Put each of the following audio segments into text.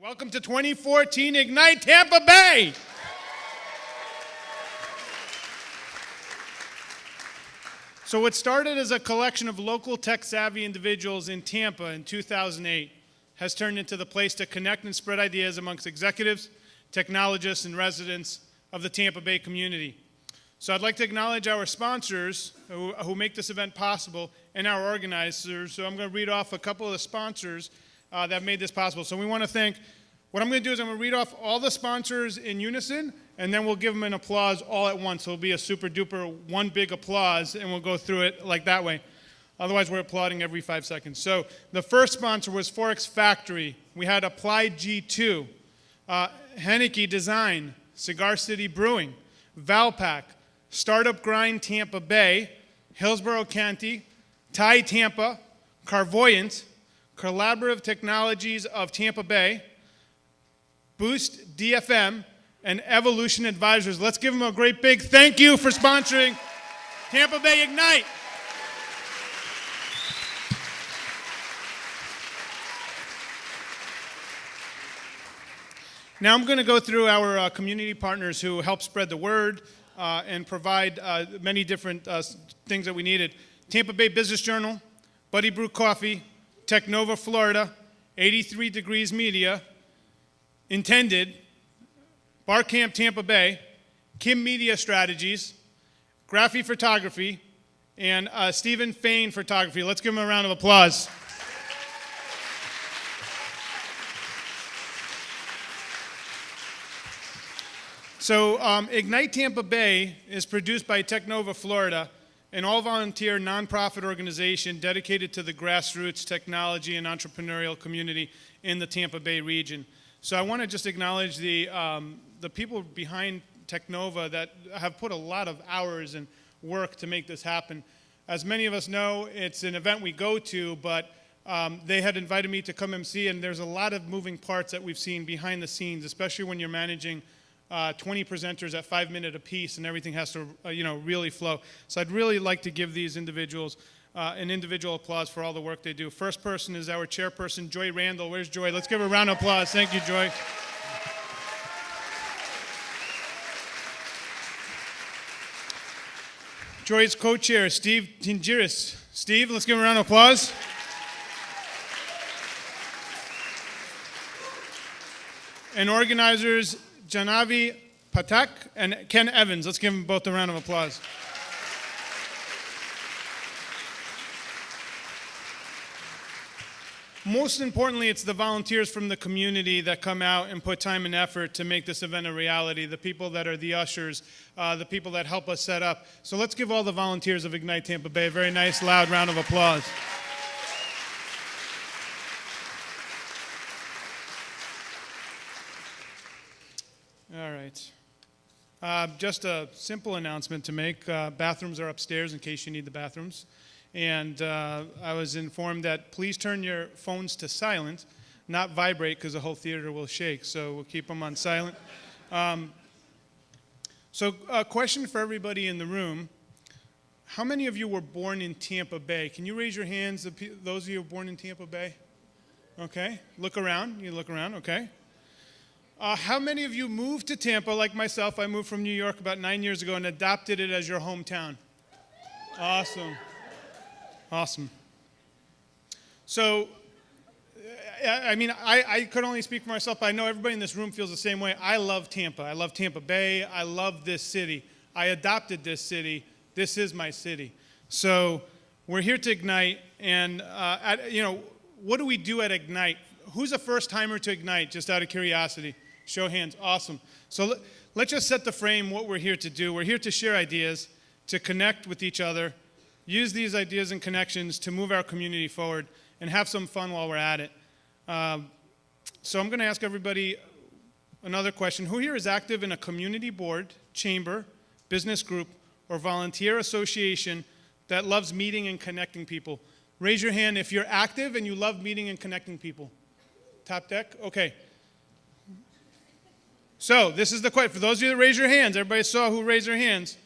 Welcome to 2014 Ignite Tampa Bay. So what started as a collection of local tech-savvy individuals in Tampa in 2008 has turned into the place to connect and spread ideas amongst executives, technologists, and residents of the Tampa Bay community. So I'd like to acknowledge our sponsors who make this event possible and our organizers. So I'm going to read off a couple of the sponsors that made this possible. So we want to thank, what I'm going to do is I'm going to read off all the sponsors in unison, and then we'll give them an applause all at once. So it'll be a super duper one big applause, and we'll go through it like that way. Otherwise, we're applauding every 5 seconds. So the first sponsor was Forex Factory. We had Applied G2, Henneke Design, Cigar City Brewing, Valpak, Startup Grind Tampa Bay, Hillsborough County, Thai Tampa, Carvoyant, Collaborative Technologies of Tampa Bay, Boost DFM, and Evolution Advisors. Let's give them a great big thank you for sponsoring Tampa Bay Ignite. Now I'm going to go through our community partners who help spread the word and provide many different things that we needed. Tampa Bay Business Journal, Buddy Brew Coffee, Technova Florida, 83 Degrees Media, Intended, Bar Camp Tampa Bay, Kim Media Strategies, Graphy Photography, and Stephen Fain Photography. Let's give them a round of applause. So Ignite Tampa Bay is produced by Technova Florida, an all-volunteer nonprofit organization dedicated to the grassroots technology and entrepreneurial community in the Tampa Bay region. So I want to just acknowledge the people behind Technova that have put a lot of hours and work to make this happen. As many of us know, it's an event we go to, but they had invited me to come EmCee, and there's a lot of moving parts that we've seen behind the scenes, especially when you're managing 20 presenters at 5 minutes apiece, and everything has to, really flow. So I'd really like to give these individuals an individual applause for all the work they do. First person is our chairperson, Joy Randall. Where's Joy? Let's give her a round of applause. Thank you, Joy. Joy's co-chair, Steve Tingiris. Steve, let's give him a round of applause. And organizers, Janavi Patak and Ken Evans. Let's give them both a round of applause. Most importantly, it's the volunteers from the community that come out and put time and effort to make this event a reality, the people that are the ushers, the people that help us set up. So let's give all the volunteers of Ignite Tampa Bay a very nice, loud round of applause. All right. Just a simple announcement to make. Bathrooms are upstairs in case you need the bathrooms. And I was informed that please turn your phones to silent, not vibrate, because the whole theater will shake. So we'll keep them on silent. So a question for everybody in the room. How many of you were born in Tampa Bay? Can you raise your hands, those of you who were born in Tampa Bay? Okay. Look around. You look around. Okay. How many of you moved to Tampa, like myself? I moved from New York about 9 years ago and adopted it as your hometown. Awesome. Awesome. So, I could only speak for myself, but I know everybody in this room feels the same way. I love Tampa. I love Tampa Bay. I love this city. I adopted this city. This is my city. So we're here to Ignite, and, what do we do at Ignite? Who's a first-timer to Ignite, just out of curiosity? Show of hands. Awesome. So let's just set the frame what we're here to do. We're here to share ideas, to connect with each other, use these ideas and connections to move our community forward, and have some fun while we're at it. So I'm going to ask everybody another question. Who here is active in a community board, chamber, business group, or volunteer association that loves meeting and connecting people? Raise your hand if you're active and you love meeting and connecting people. Top deck? Okay. So this is the question. For those of you that raise your hands, everybody saw who raised their hands.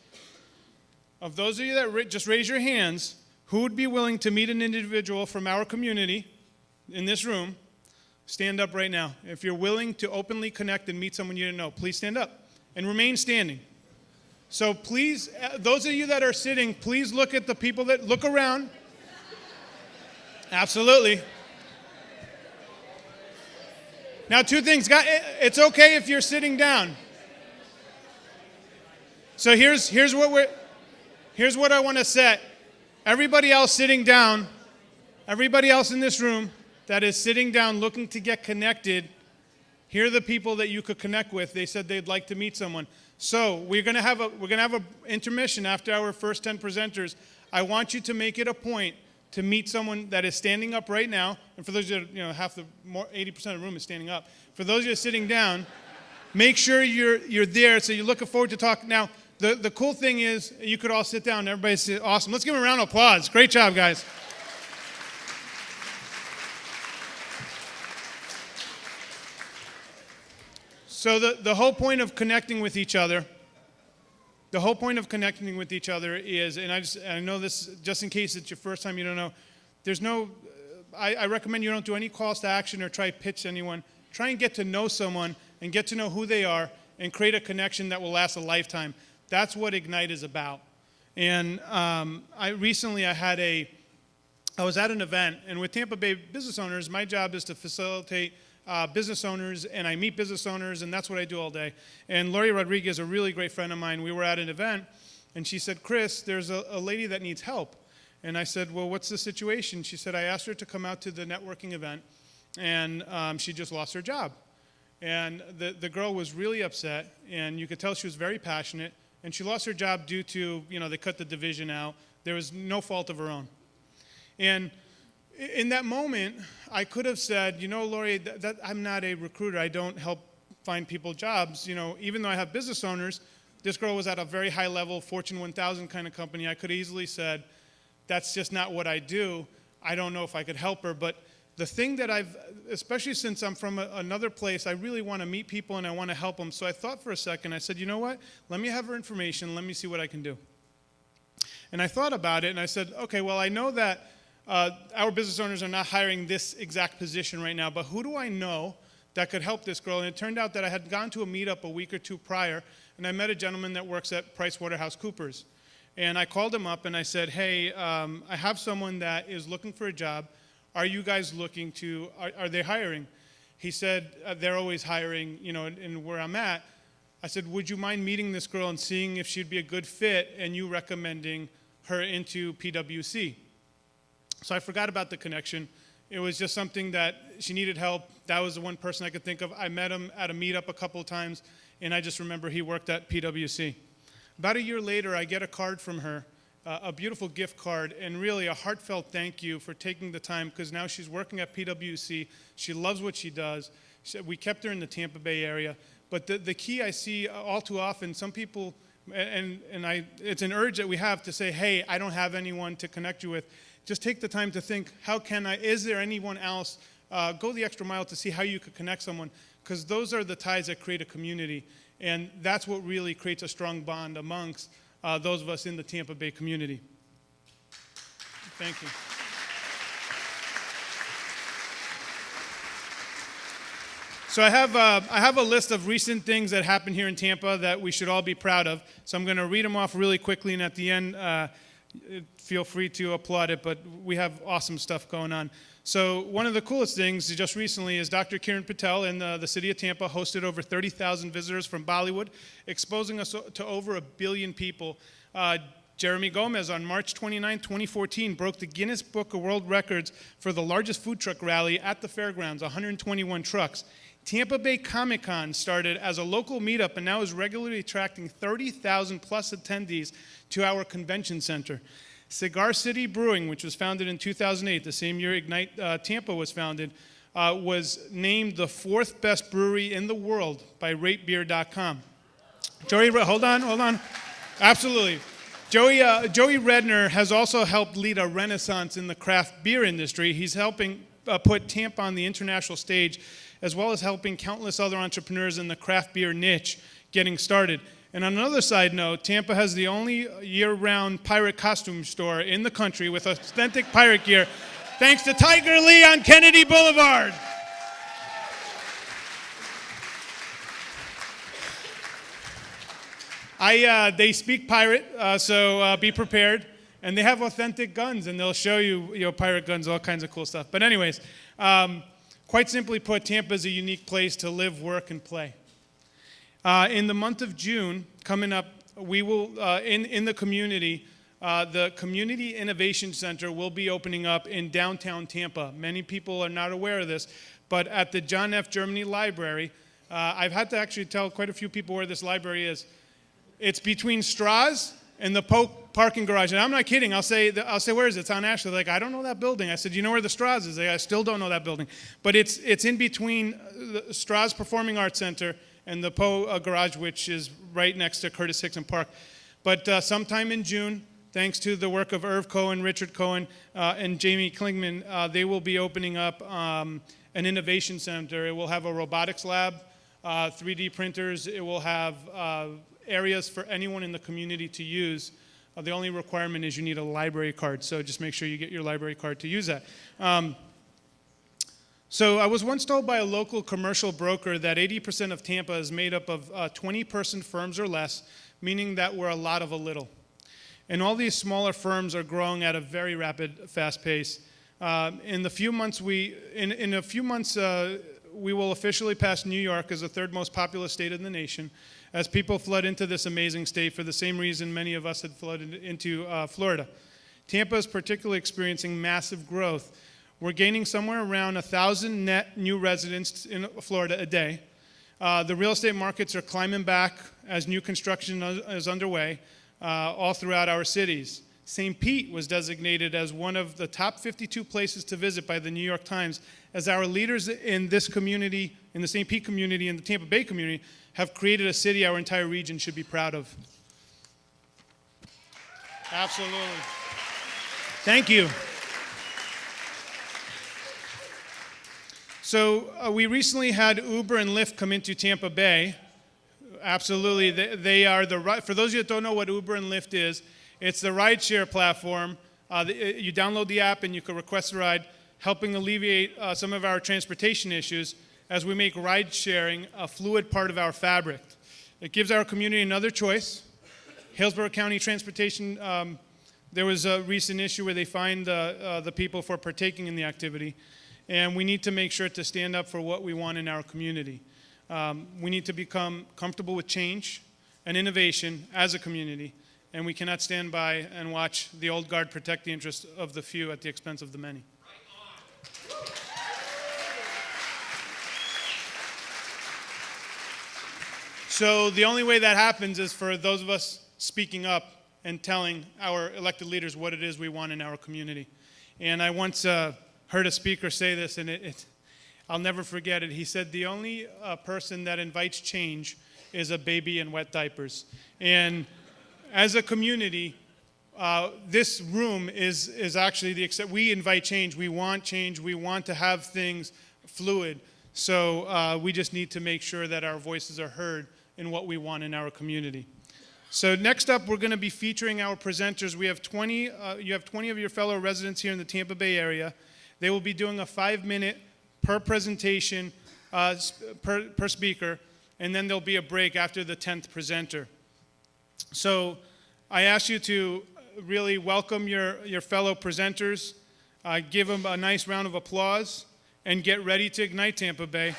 Of those of you that just raise your hands, who would be willing to meet an individual from our community in this room stand up right now. If you're willing to openly connect and meet someone you didn't know, please stand up and remain standing. So please, those of you that are sitting, please look at the people that look around. Absolutely. Now, two things. It's okay if you're sitting down. So here's what I want to set. Everybody else sitting down, everybody else in this room that is sitting down looking to get connected, here are the people that you could connect with. They said they'd like to meet someone. So we're gonna have an intermission after our first 10 presenters. I want you to make it a point to meet someone that is standing up right now. And for those of you, 80% of the room is standing up. For those of you sitting down, make sure you're there. So you're looking forward to talk. Now, the cool thing is you could all sit down. Everybody's awesome. Let's give them a round of applause. Great job, guys. So the whole point of connecting with each other, is, and I know this just in case it's your first time, you don't know, I recommend you don't do any calls to action or try to pitch anyone. Try and get to know someone and get to know who they are and create a connection that will last a lifetime. That's what Ignite is about. And I was at an event, and with Tampa Bay business owners, my job is to facilitate business owners, and I meet business owners, and that's what I do all day. And Lori Rodriguez, a really great friend of mine, we were at an event, and she said, Chris, there's a lady that needs help. And I said, well, what's the situation? She said, I asked her to come out to the networking event, and she just lost her job. And the girl was really upset, and you could tell she was very passionate, and she lost her job due to, they cut the division out. There was no fault of her own. And in that moment, I could have said, Lori, that I'm not a recruiter. I don't help find people jobs. Even though I have business owners, this girl was at a very high level, Fortune 1000 kind of company. I could have easily said, that's just not what I do. I don't know if I could help her. But the thing that especially since I'm from another place, I really want to meet people and I want to help them. So I thought for a second. I said, you know what? Let me have her information. Let me see what I can do. And I thought about it, and I said, okay, well, I know that our business owners are not hiring this exact position right now, but who do I know that could help this girl? And it turned out that I had gone to a meetup a week or two prior, and I met a gentleman that works at PricewaterhouseCoopers. And I called him up and I said, hey, I have someone that is looking for a job. Are you guys looking to, are they hiring? He said, they're always hiring, and where I'm at. I said, would you mind meeting this girl and seeing if she'd be a good fit and you recommending her into PwC? So I forgot about the connection. It was just something that she needed help. That was the one person I could think of. I met him at a meetup a couple of times, and I just remember he worked at PwC. About a year later, I get a card from her, a beautiful gift card, and really a heartfelt thank you for taking the time, because now she's working at PwC. She loves what she does. We kept her in the Tampa Bay area. But the key I see all too often, some people, it's an urge that we have to say, hey, I don't have anyone to connect you with. Just take the time to think, is there anyone else? Go the extra mile to see how you could connect someone, because those are the ties that create a community. And that's what really creates a strong bond amongst those of us in the Tampa Bay community. Thank you. So I have a list of recent things that happened here in Tampa that we should all be proud of. So I'm going to read them off really quickly, and at the end, feel free to applaud it, but we have awesome stuff going on. So one of the coolest things just recently is Dr. Kiran Patel in the city of Tampa hosted over 30,000 visitors from Bollywood, exposing us to over 1 billion people. Jeremy Gomez on March 29, 2014, broke the Guinness Book of World Records for the largest food truck rally at the fairgrounds, 121 trucks. Tampa Bay Comic-Con started as a local meetup and now is regularly attracting 30,000 plus attendees to our convention center. Cigar City Brewing, which was founded in 2008, the same year Ignite Tampa was founded, was named the 4th best brewery in the world by ratebeer.com. Hold on. Absolutely. Joey Redner has also helped lead a renaissance in the craft beer industry. He's helping put Tampa on the international stage, as well as helping countless other entrepreneurs in the craft beer niche getting started. And on another side note, Tampa has the only year-round pirate costume store in the country with authentic pirate gear, thanks to Tiger Lee on Kennedy Boulevard. They speak pirate, so be prepared. And they have authentic guns, and they'll show you, pirate guns, all kinds of cool stuff. But anyways, quite simply put, Tampa is a unique place to live, work, and play. In the month of June, coming up, we will, in the community, the Community Innovation Center will be opening up in downtown Tampa. Many people are not aware of this, but at the John F. Germany Library, I've had to actually tell quite a few people where this library is. It's between Strauss and the parking garage. And I'm not kidding. I'll say, where is it? It's on Ashley. They're like, I don't know that building. I said, you know where the Strauss is? I still don't know that building. But it's in between the Strauss Performing Arts Center and the garage, which is right next to Curtis Hickson Park. But sometime in June, thanks to the work of Irv Cohen, Richard Cohen, and Jamie Klingman, they will be opening up an innovation center. It will have a robotics lab, 3D printers. It will have areas for anyone in the community to use. The only requirement is you need a library card, so just make sure you get your library card to use that. So I was once told by a local commercial broker that 80% of Tampa is made up of 20-person firms or less, meaning that we're a lot of a little. And all these smaller firms are growing at a very rapid, fast pace. In a few months, we will officially pass New York as the third most populous state in the nation, as people flood into this amazing state for the same reason many of us had flooded into Florida. Tampa is particularly experiencing massive growth. We're gaining somewhere around 1,000 net new residents in Florida a day. The real estate markets are climbing back as new construction is underway all throughout our cities. St. Pete was designated as one of the top 52 places to visit by the New York Times, as our leaders in this community, in the St. Pete community and the Tampa Bay community, have created a city our entire region should be proud of. Absolutely. Thank you. So we recently had Uber and Lyft come into Tampa Bay. Absolutely. They are for those of you that don't know what Uber and Lyft is, it's the rideshare platform. You download the app and you can request a ride, helping alleviate some of our transportation issues as we make ride sharing a fluid part of our fabric. It gives our community another choice. Hillsborough County Transportation, there was a recent issue where they fined the people for partaking in the activity, and we need to make sure to stand up for what we want in our community. We need to become comfortable with change and innovation as a community, and we cannot stand by and watch the old guard protect the interests of the few at the expense of the many. So the only way that happens is for those of us speaking up and telling our elected leaders what it is we want in our community. And I once heard a speaker say this, and I'll never forget it. He said, the only person that invites change is a baby in wet diapers. And as a community, this room is actually we invite change. We want change. We want to have things fluid. So we just need to make sure that our voices are heard in what we want in our community. So next up, we're going to be featuring our presenters. We have 20. You have 20 of your fellow residents here in the Tampa Bay area. They will be doing a 5-minute per presentation per speaker, and then there'll be a break after the 10th presenter. So I ask you to really welcome your fellow presenters, give them a nice round of applause, and get ready to ignite Tampa Bay.